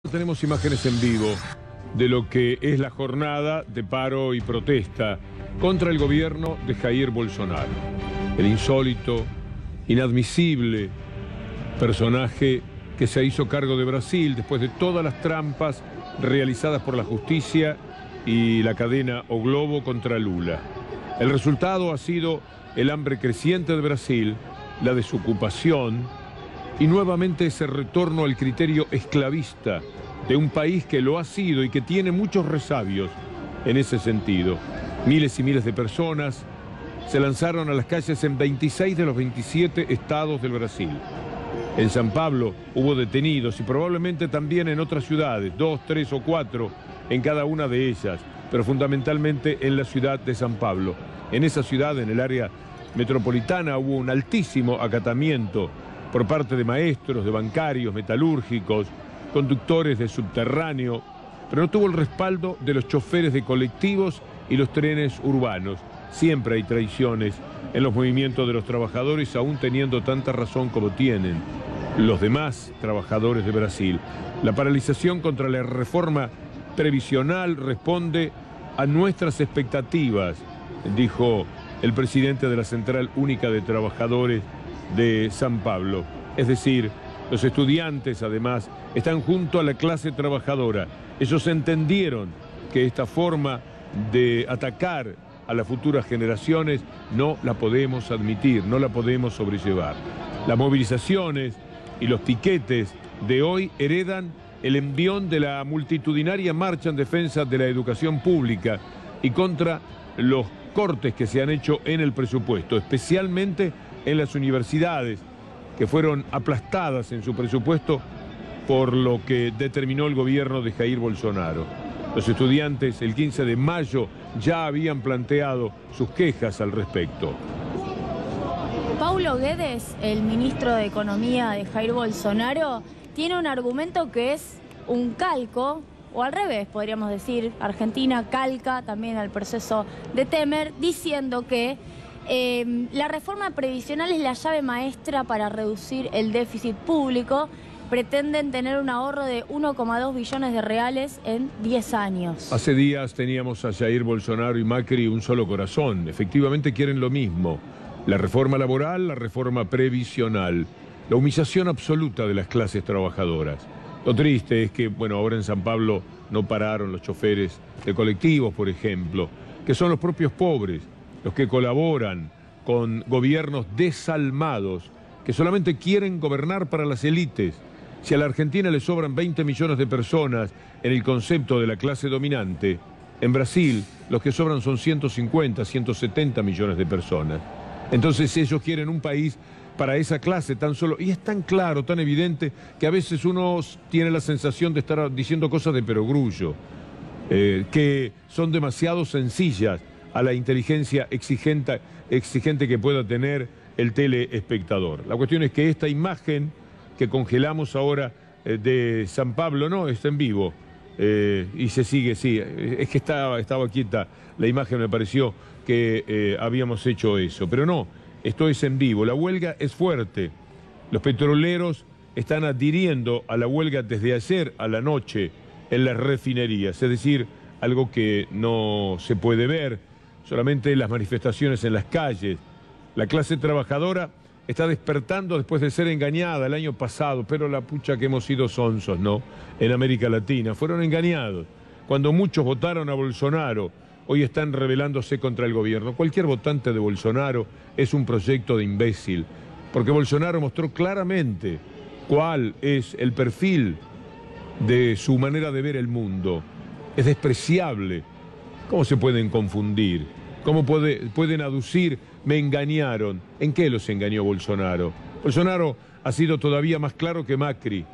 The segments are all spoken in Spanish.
Tenemos imágenes en vivo de lo que es la jornada de paro y protesta contra el gobierno de Jair Bolsonaro. El insólito, inadmisible personaje que se hizo cargo de Brasil después de todas las trampas realizadas por la justicia y la cadena O Globo contra Lula. El resultado ha sido el hambre creciente de Brasil, la desocupación y nuevamente ese retorno al criterio esclavista de un país que lo ha sido y que tiene muchos resabios en ese sentido. Miles y miles de personas se lanzaron a las calles en 26 de los 27 estados del Brasil. En San Pablo hubo detenidos y probablemente también en otras ciudades, 2, 3 o 4 en cada una de ellas, pero fundamentalmente en la ciudad de San Pablo. En esa ciudad, en el área metropolitana, hubo un altísimo acatamiento por parte de maestros, de bancarios, metalúrgicos, conductores de subterráneo, pero no tuvo el respaldo de los choferes de colectivos y los trenes urbanos. Siempre hay traiciones en los movimientos de los trabajadores, aún teniendo tanta razón como tienen los demás trabajadores de Brasil. La paralización contra la reforma previsional responde a nuestras expectativas, dijo el presidente de la Central Única de Trabajadores de San Pablo. Es decir, los estudiantes, además, están junto a la clase trabajadora. Ellos entendieron que esta forma de atacar a las futuras generaciones no la podemos admitir, no la podemos sobrellevar. Las movilizaciones y los piquetes de hoy heredan el envión de la multitudinaria marcha en defensa de la educación pública y contra los cortes que se han hecho en el presupuesto, especialmente en las universidades, que fueron aplastadas en su presupuesto por lo que determinó el gobierno de Jair Bolsonaro. Los estudiantes el 15 de mayo ya habían planteado sus quejas al respecto. Paulo Guedes, el ministro de Economía de Jair Bolsonaro, tiene un argumento que es un calco, o al revés, podríamos decir, Argentina calca también al proceso de Temer, diciendo que la reforma previsional es la llave maestra para reducir el déficit público. Pretenden tener un ahorro de 1,2 billones de reales en 10 años. Hace días teníamos a Jair Bolsonaro y Macri un solo corazón. Efectivamente quieren lo mismo. La reforma laboral, la reforma previsional, la humillación absoluta de las clases trabajadoras. Lo triste es que, bueno, ahora en San Pablo no pararon los choferes de colectivos, por ejemplo, que son los propios pobres, los que colaboran con gobiernos desalmados, que solamente quieren gobernar para las élites. Si a la Argentina le sobran 20 millones de personas en el concepto de la clase dominante, en Brasil los que sobran son 150, 170 millones de personas. Entonces ellos quieren un país para esa clase tan solo, y es tan claro, tan evidente, que a veces uno tiene la sensación de estar diciendo cosas de perogrullo, que son demasiado sencillas a la inteligencia exigente que pueda tener el teleespectador. La cuestión es que esta imagen que congelamos ahora de San Pablo, no, está en vivo y se sigue, sí, es que estaba quieta la imagen, me pareció que habíamos hecho eso, pero no, esto es en vivo. La huelga es fuerte, los petroleros están adhiriendo a la huelga desde ayer a la noche en las refinerías, es decir, algo que no se puede ver, solamente las manifestaciones en las calles. La clase trabajadora está despertando después de ser engañada el año pasado, pero la pucha que hemos sido sonsos, ¿no? En América Latina, fueron engañados. Cuando muchos votaron a Bolsonaro, hoy están rebelándose contra el gobierno. Cualquier votante de Bolsonaro es un proyecto de imbécil, porque Bolsonaro mostró claramente cuál es el perfil de su manera de ver el mundo. Es despreciable. ¿Cómo se pueden confundir? ¿Cómo pueden aducir, me engañaron? ¿En qué los engañó Bolsonaro? Bolsonaro ha sido todavía más claro que Macri.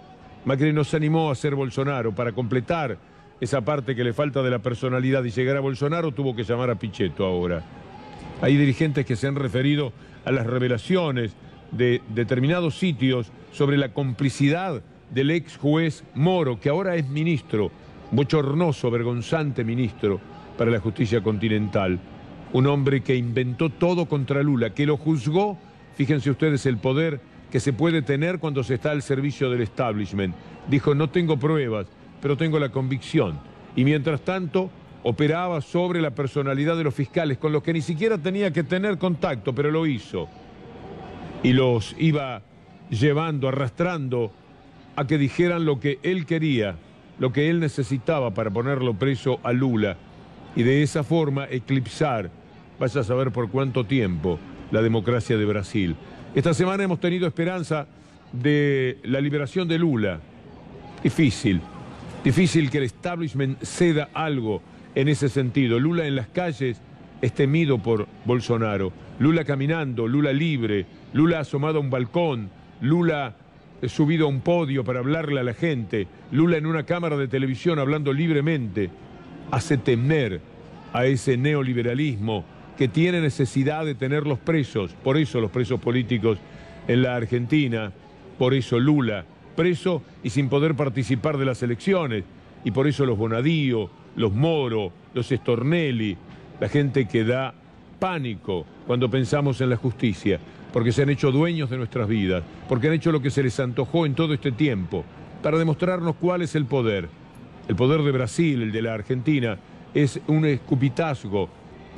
Macri no se animó a ser Bolsonaro. Para completar esa parte que le falta de la personalidad y llegar a Bolsonaro, tuvo que llamar a Pichetto ahora. Hay dirigentes que se han referido a las revelaciones de determinados sitios sobre la complicidad del ex juez Moro, que ahora es ministro, bochornoso, vergonzante ministro para la justicia continental. Un hombre que inventó todo contra Lula, que lo juzgó, fíjense ustedes el poder que se puede tener cuando se está al servicio del establishment. Dijo, no tengo pruebas, pero tengo la convicción. Y mientras tanto, operaba sobre la personalidad de los fiscales, con los que ni siquiera tenía que tener contacto, pero lo hizo. Y los iba llevando, arrastrando a que dijeran lo que él quería, lo que él necesitaba para ponerlo preso a Lula. Y de esa forma eclipsar, vaya a saber por cuánto tiempo, la democracia de Brasil. Esta semana hemos tenido esperanza de la liberación de Lula. Difícil que el establishment ceda algo en ese sentido. Lula en las calles es temido por Bolsonaro. Lula caminando, Lula libre, Lula asomado a un balcón, Lula subido a un podio para hablarle a la gente, Lula en una cámara de televisión hablando libremente, hace temer a ese neoliberalismo que tiene necesidad de tenerlos presos. Por eso los presos políticos en la Argentina, por eso Lula preso y sin poder participar de las elecciones, y por eso los Bonadío, los Moro, los Stornelli, la gente que da pánico cuando pensamos en la justicia, porque se han hecho dueños de nuestras vidas, porque han hecho lo que se les antojó en todo este tiempo, para demostrarnos cuál es el poder. El poder de Brasil, el de la Argentina, es un escupitazgo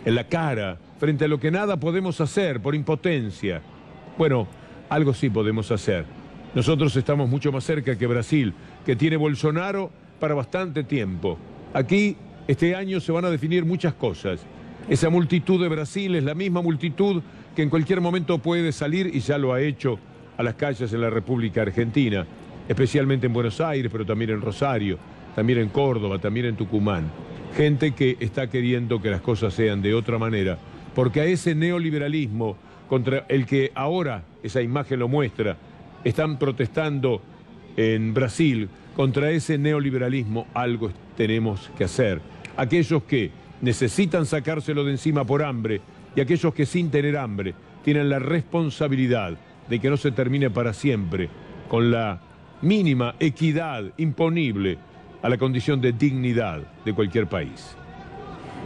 en la cara frente a lo que nada podemos hacer por impotencia. Bueno, algo sí podemos hacer. Nosotros estamos mucho más cerca que Brasil, que tiene Bolsonaro para bastante tiempo. Aquí, este año, se van a definir muchas cosas. Esa multitud de Brasil es la misma multitud que en cualquier momento puede salir, y ya lo ha hecho, a las calles en la República Argentina, especialmente en Buenos Aires, pero también en Rosario, también en Córdoba, también en Tucumán. Gente que está queriendo que las cosas sean de otra manera, porque a ese neoliberalismo contra el que ahora esa imagen lo muestra, están protestando en Brasil. Contra ese neoliberalismo algo tenemos que hacer. Aquellos que necesitan sacárselo de encima por hambre y aquellos que sin tener hambre tienen la responsabilidad de que no se termine para siempre con la mínima equidad imponible a la condición de dignidad de cualquier país.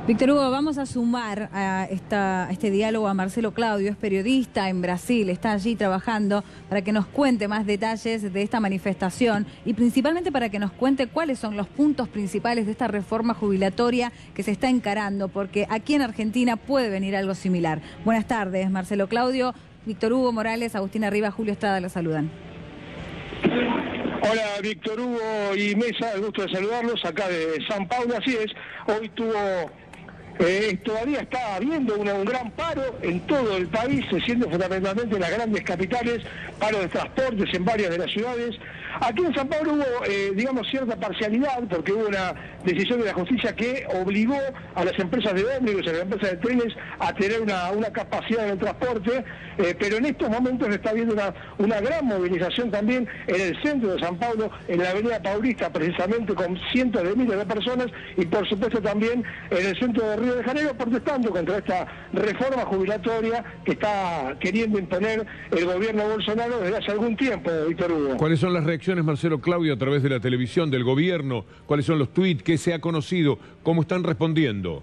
Víctor Hugo, vamos a sumar a este diálogo a Marcelo Claudio, es periodista en Brasil, está allí trabajando para que nos cuente más detalles de esta manifestación y principalmente para que nos cuente cuáles son los puntos principales de esta reforma jubilatoria que se está encarando, porque aquí en Argentina puede venir algo similar. Buenas tardes, Marcelo Claudio, Víctor Hugo Morales, Agustina Rivas, Julio Estrada, los saludan. Hola Víctor Hugo y Mesa, el gusto de saludarlos acá de San Paulo. Así es, hoy todavía está habiendo un gran paro en todo el país, se siente fundamentalmente en las grandes capitales, paro de transportes en varias de las ciudades. Aquí en San Paulo hubo, digamos, cierta parcialidad, porque hubo una decisión de la justicia que obligó a las empresas de ómnibus, a las empresas de trenes, a tener una capacidad en el transporte, pero en estos momentos se está viendo una gran movilización también en el centro de San Paulo, en la avenida Paulista, precisamente con cientos de miles de personas, y por supuesto también en el centro de Río de Janeiro, protestando contra esta reforma jubilatoria que está queriendo imponer el gobierno Bolsonaro desde hace algún tiempo, Víctor Hugo. ¿Cuáles son las reacciones, Marcelo Claudio, a través de la televisión, del gobierno? ¿Cuáles son los tuits? ¿Qué se ha conocido? ¿Cómo están respondiendo?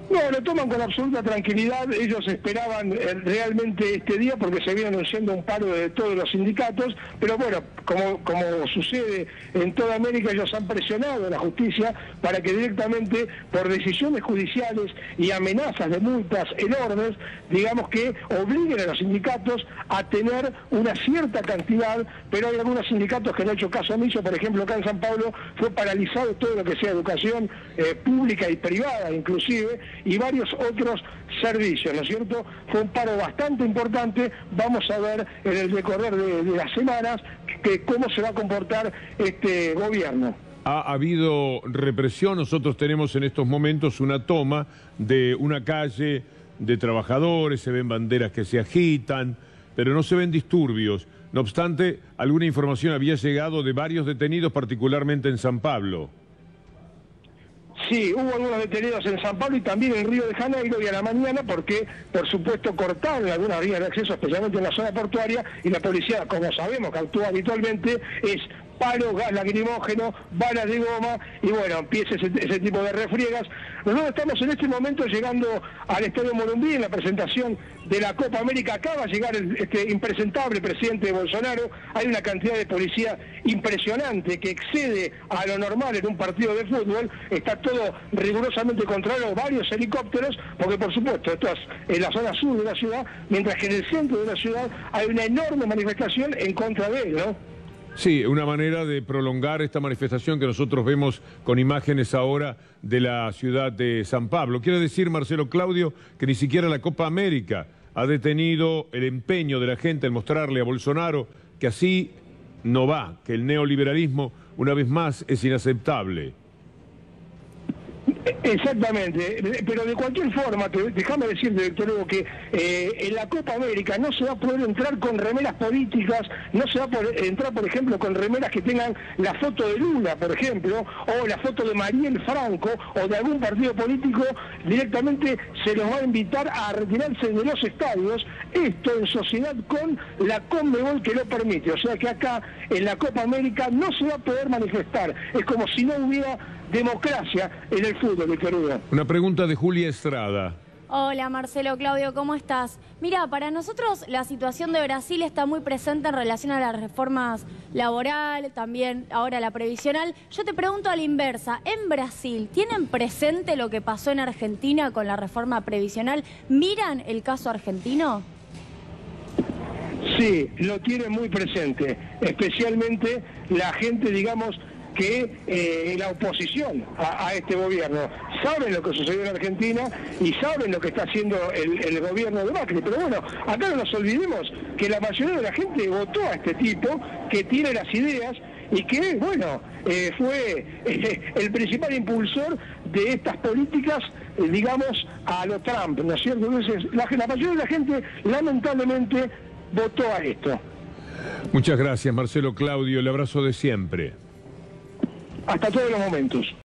No, lo toman con absoluta tranquilidad. Ellos esperaban realmente este día porque se viene anunciando un paro de todos los sindicatos, pero bueno, como sucede en toda América, ellos han presionado a la justicia para que directamente, por decisiones judiciales y amenazas de multas enormes, digamos que obliguen a los sindicatos a tener una cierta cantidad, pero hay algunos sindicatos que no han hecho caso omiso. Por ejemplo, acá en San Pablo fue paralizado todo lo que sea educación pública y privada inclusive, y varios otros servicios, ¿no es cierto? Fue un paro bastante importante. Vamos a ver en el decorrer de las semanas cómo se va a comportar este gobierno. Ha habido represión. Nosotros tenemos en estos momentos una toma de una calle de trabajadores, se ven banderas que se agitan, pero no se ven disturbios. No obstante, alguna información había llegado de varios detenidos, particularmente en San Pablo. Sí, hubo algunos detenidos en San Pablo y también en Río de Janeiro y a la mañana porque, por supuesto, cortaron algunas vías de acceso, especialmente en la zona portuaria, y la policía, como sabemos que actúa habitualmente, es palos, gas lacrimógeno, balas de goma, y bueno, empieza ese tipo de refriegas. Nosotros estamos en este momento llegando al Estadio Morumbi en la presentación de la Copa América. Acaba de llegar este impresentable presidente Bolsonaro. Hay una cantidad de policía impresionante que excede a lo normal en un partido de fútbol. Está todo rigurosamente controlado, varios helicópteros, porque por supuesto esto es en la zona sur de la ciudad, mientras que en el centro de la ciudad hay una enorme manifestación en contra de él, ¿no? Sí, una manera de prolongar esta manifestación que nosotros vemos con imágenes ahora de la ciudad de San Pablo. Quiere decir, Marcelo Claudio, que ni siquiera la Copa América ha detenido el empeño de la gente en mostrarle a Bolsonaro que así no va, que el neoliberalismo, una vez más, es inaceptable. Exactamente, pero de cualquier forma, déjame decirte, Víctor Hugo, que en la Copa América no se va a poder entrar con remeras políticas, no se va a poder entrar, por ejemplo, con remeras que tengan la foto de Lula, por ejemplo, o la foto de Mariel Franco, o de algún partido político. Directamente se los va a invitar a retirarse de los estadios, esto en sociedad con la Conmebol que lo permite, o sea que acá en la Copa América no se va a poder manifestar, es como si no hubiera democracia en el fútbol, Víctor Hugo. Una pregunta de Julia Estrada. Hola Marcelo, Claudio, ¿cómo estás? Mira, para nosotros la situación de Brasil está muy presente en relación a las reformas laborales, también ahora la previsional. Yo te pregunto a la inversa, ¿en Brasil tienen presente lo que pasó en Argentina con la reforma previsional? ¿Miran el caso argentino? Sí, lo tienen muy presente, especialmente la gente, digamos, que la oposición a este gobierno. Saben lo que sucedió en Argentina y saben lo que está haciendo el gobierno de Macri. Pero bueno, acá no nos olvidemos que la mayoría de la gente votó a este tipo, que tiene las ideas y que, bueno, fue el principal impulsor de estas políticas, digamos, a lo Trump, ¿no es cierto? Entonces, la mayoría de la gente, lamentablemente, votó a esto. Muchas gracias, Marcelo Claudio. El abrazo de siempre. Hasta todos los momentos.